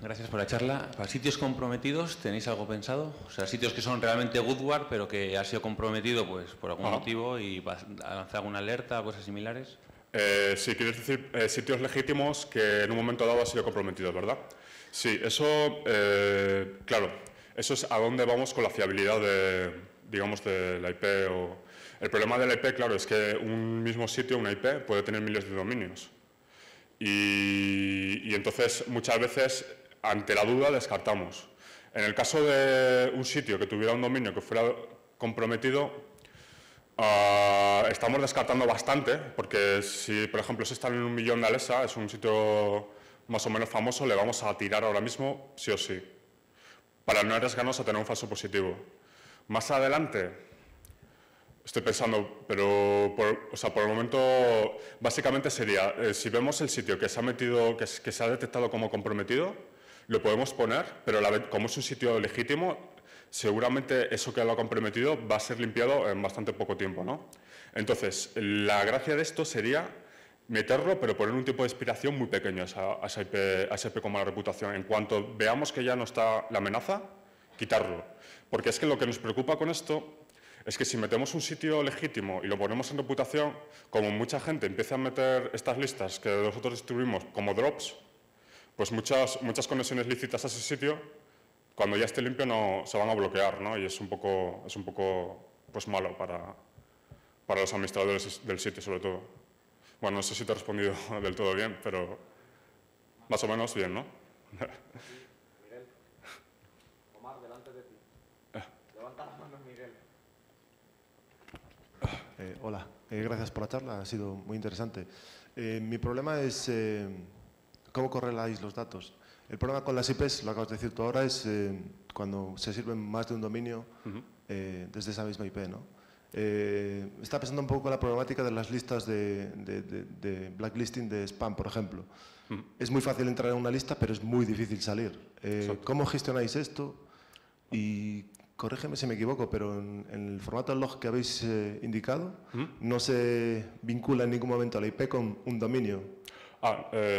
Speaker 3: Gracias por la charla. ¿Para sitios comprometidos tenéis algo pensado? O sea, sitios que son realmente Goodward, pero que ha sido comprometido pues, por algún motivo y va a lanzar alguna alerta o cosas similares.
Speaker 1: Sí, quieres decir sitios legítimos que en un momento dado han sido comprometidos, ¿verdad? Sí, eso, claro, eso es a dónde vamos con la fiabilidad de, digamos, de la IP. El problema de la IP, claro, es que un mismo sitio, una IP, puede tener miles de dominios. Y entonces, muchas veces, ante la duda, descartamos. En el caso de un sitio que tuviera un dominio que fuera comprometido, estamos descartando bastante, porque si, por ejemplo, se está en 1 millón de Alexa, es un sitio más o menos famoso, le vamos a tirar ahora mismo sí o sí, para no arriesgarnos a tener un falso positivo. Más adelante, estoy pensando, pero por el momento, básicamente sería, si vemos el sitio que se ha metido, que se ha detectado como comprometido, lo podemos poner, pero como es un sitio legítimo, seguramente eso que lo ha comprometido va a ser limpiado en bastante poco tiempo, ¿no? Entonces, la gracia de esto sería meterlo, pero poner un tipo de expiración muy pequeño a esa IP como la reputación. En cuanto veamos que ya no está la amenaza, quitarlo. Porque es que lo que nos preocupa con esto es que si metemos un sitio legítimo y lo ponemos en reputación, como mucha gente empieza a meter estas listas que nosotros distribuimos como drops, pues muchas conexiones lícitas a ese sitio cuando ya esté limpio no, se van a bloquear, ¿no? Y es un poco pues malo para los administradores del sitio, sobre todo. Bueno, no sé si te he respondido del todo bien, pero más o menos bien, ¿no?
Speaker 4: Miguel. Omar, delante de ti. Levanta la mano, Miguel.
Speaker 5: Hola, gracias por la charla, ha sido muy interesante. Mi problema es cómo correláis los datos. El problema con las IPs, lo acabas de decir tú ahora, es cuando se sirven más de un dominio desde esa misma IP, ¿no? Estaba pensando un poco en la problemática de las listas de blacklisting de spam, por ejemplo. Es muy fácil entrar en una lista, pero es muy difícil salir. ¿Cómo gestionáis esto? Y corrígeme si me equivoco, pero en el formato de log que habéis indicado, no se vincula en ningún momento a la IP con un dominio.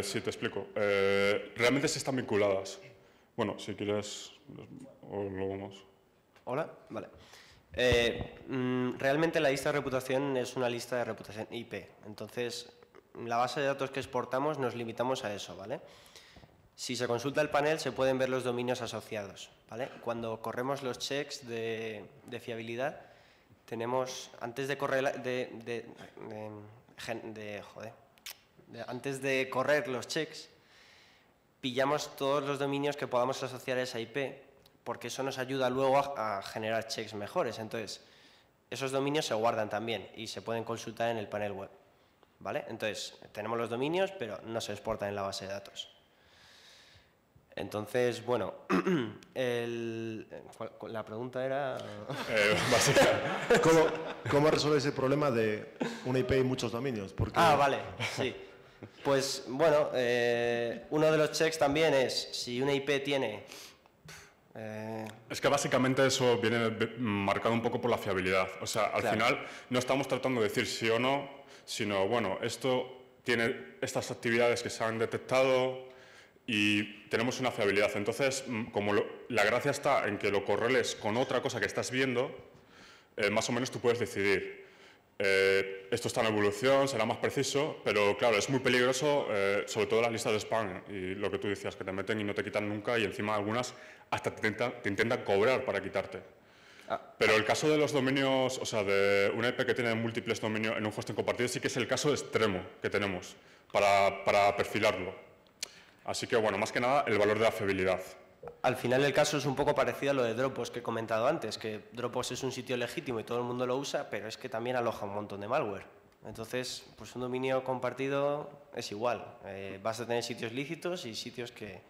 Speaker 1: Sí, te explico. Realmente sí están vinculadas. Bueno, si quieres, lo vamos.
Speaker 2: Hola, vale. Realmente la lista de reputación es una lista de reputación IP. Entonces, la base de datos que exportamos nos limitamos a eso, ¿vale? Si se consulta el panel se pueden ver los dominios asociados, ¿vale? Cuando corremos los checks de fiabilidad, tenemos, antes de correr los checks, pillamos todos los dominios que podamos asociar a esa IP, porque eso nos ayuda luego a generar checks mejores. Entonces, esos dominios se guardan también y se pueden consultar en el panel web, ¿vale? Entonces, tenemos los dominios, pero no se exportan en la base de datos. Entonces, bueno, la pregunta era...
Speaker 1: Básicamente.
Speaker 5: ¿Cómo resuelve ese problema de una IP y muchos dominios? Porque...
Speaker 2: vale, sí. Pues, bueno, uno de los checks también es si una IP tiene...
Speaker 1: Es que básicamente eso viene marcado un poco por la fiabilidad. O sea, al final no estamos tratando de decir sí o no, sino, bueno, esto tiene estas actividades que se han detectado y tenemos una fiabilidad. Entonces, como la gracia está en que lo correles con otra cosa que estás viendo, más o menos tú puedes decidir. Esto está en evolución, será más preciso, pero claro, es muy peligroso, sobre todo las listas de spam y lo que tú decías, que te meten y no te quitan nunca y encima algunas hasta te intentan cobrar para quitarte. Pero el caso de los dominios, o sea, de una IP que tiene múltiples dominios en un hosting compartido sí que es el caso extremo que tenemos para perfilarlo. Así que, bueno, más que nada, el valor de la fiabilidad.
Speaker 2: Al final el caso es un poco parecido a lo de Dropbox que he comentado antes, que Dropbox es un sitio legítimo y todo el mundo lo usa, pero es que también aloja un montón de malware. Entonces, pues un dominio compartido es igual. Vas a tener sitios lícitos y sitios que...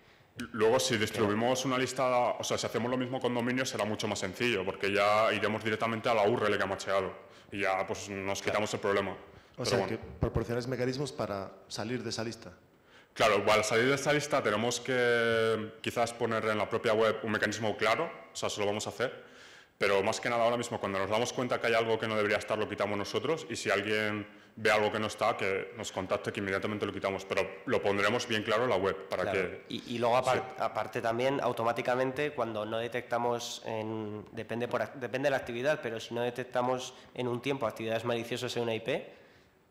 Speaker 1: Luego, si distribuimos una lista, o sea, si hacemos lo mismo con dominios, será mucho más sencillo, porque ya iremos directamente a la URL que ha macheado y ya pues nos quitamos el problema.
Speaker 5: O sea, que proporcionáis mecanismos para salir de esa lista.
Speaker 1: Claro, al salir de esta lista tenemos que quizás poner en la propia web un mecanismo claro, o sea, eso lo vamos a hacer, pero más que nada ahora mismo cuando nos damos cuenta que hay algo que no debería estar lo quitamos nosotros y si alguien ve algo que no está, que nos contacte que inmediatamente lo quitamos, pero lo pondremos bien claro en la web para que...
Speaker 2: Y luego aparte también automáticamente cuando no detectamos, depende de la actividad, pero si no detectamos en un tiempo actividades maliciosas en una IP,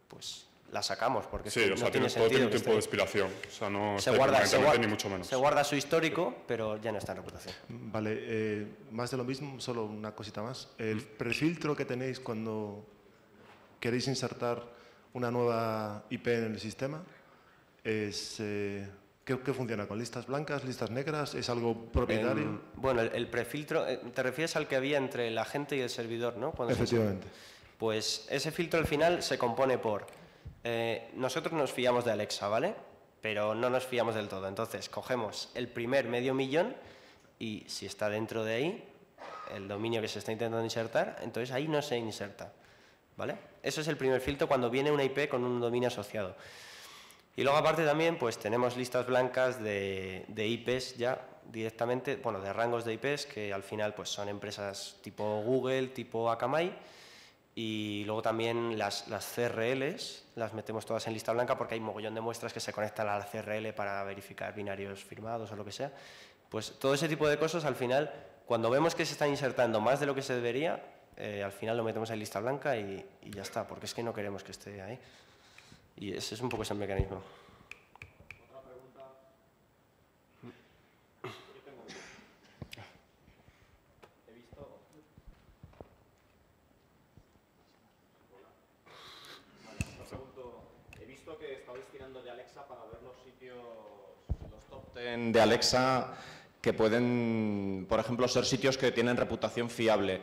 Speaker 2: pues... la sacamos, porque
Speaker 1: sí,
Speaker 2: no tiene sentido.
Speaker 1: Tiene un tiempo de expiración, o sea, no
Speaker 2: se guarda,
Speaker 1: ni mucho menos.
Speaker 2: Se guarda su histórico, pero ya no está en reputación.
Speaker 5: Vale, más de lo mismo, solo una cosita más. El prefiltro que tenéis cuando queréis insertar una nueva IP en el sistema, es, ¿qué funciona? ¿Con listas blancas, listas negras? ¿Es algo propietario?
Speaker 2: Bueno, el prefiltro, te refieres al que había entre la gente y el servidor, ¿no?
Speaker 5: Efectivamente.
Speaker 2: Pues ese filtro al final se compone por... nosotros nos fiamos de Alexa, ¿vale? Pero no nos fiamos del todo. Entonces, cogemos el primer medio millón y si está dentro de ahí, el dominio que se está intentando insertar, entonces ahí no se inserta, ¿vale? Eso es el primer filtro cuando viene una IP con un dominio asociado. Y luego aparte también, pues tenemos listas blancas de IPs ya directamente, bueno, de rangos de IPs que al final pues son empresas tipo Google, tipo Akamai. Y luego también las CRLs las metemos todas en lista blanca porque hay mogollón de muestras que se conectan a la CRL para verificar binarios firmados o lo que sea. Pues todo ese tipo de cosas al final, cuando vemos que se están insertando más de lo que se debería, al final lo metemos en lista blanca y ya está, porque es que no queremos que esté ahí. Y ese es un poco ese mecanismo.
Speaker 4: Otra pregunta.
Speaker 6: visto que estabais tirando de Alexa para ver los sitios, los top 10 de Alexa que pueden, por ejemplo, ser sitios que tienen reputación fiable.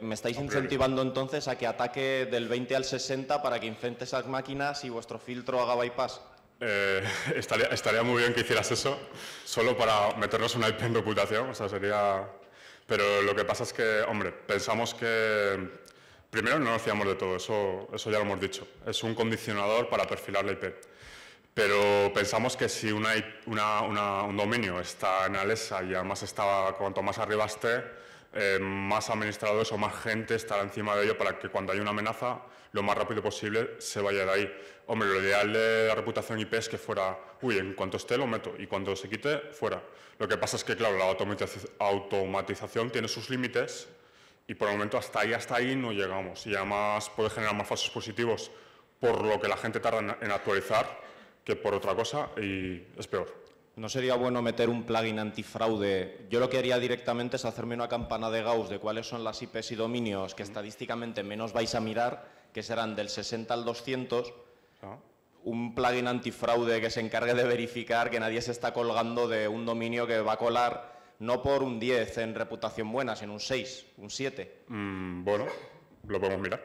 Speaker 6: ¿Me estáis incentivando entonces a que ataque del 20 al 60 para que infecte esas máquinas y vuestro filtro haga bypass?
Speaker 1: Estaría muy bien que hicieras eso, solo para meternos una IP en reputación, o sea, sería... Pero lo que pasa es que, hombre, pensamos que... Primero, no nos fiamos de todo, eso ya lo hemos dicho. Es un condicionador para perfilar la IP. Pero pensamos que si un dominio está en Alexa y además cuanto más arriba esté, más administradores o más gente estará encima de ello para que cuando haya una amenaza, lo más rápido posible se vaya de ahí. Hombre, lo ideal de la reputación IP es que fuera, en cuanto esté lo meto y cuando se quite, fuera. Lo que pasa es que, claro, la automatización tiene sus límites y por el momento hasta ahí no llegamos. Y además puede generar más falsos positivos por lo que la gente tarda en actualizar que por otra cosa y es peor.
Speaker 6: ¿No sería bueno meter un plugin antifraude? Yo lo que haría directamente es hacerme una campana de Gauss de cuáles son las IPs y dominios que estadísticamente menos vais a mirar, que serán del 60 al 200, un plugin antifraude que se encargue de verificar que nadie se está colgando de un dominio que va a colar no por un 10 en reputación buena, sino un 6, un 7.
Speaker 1: Bueno, lo podemos mirar.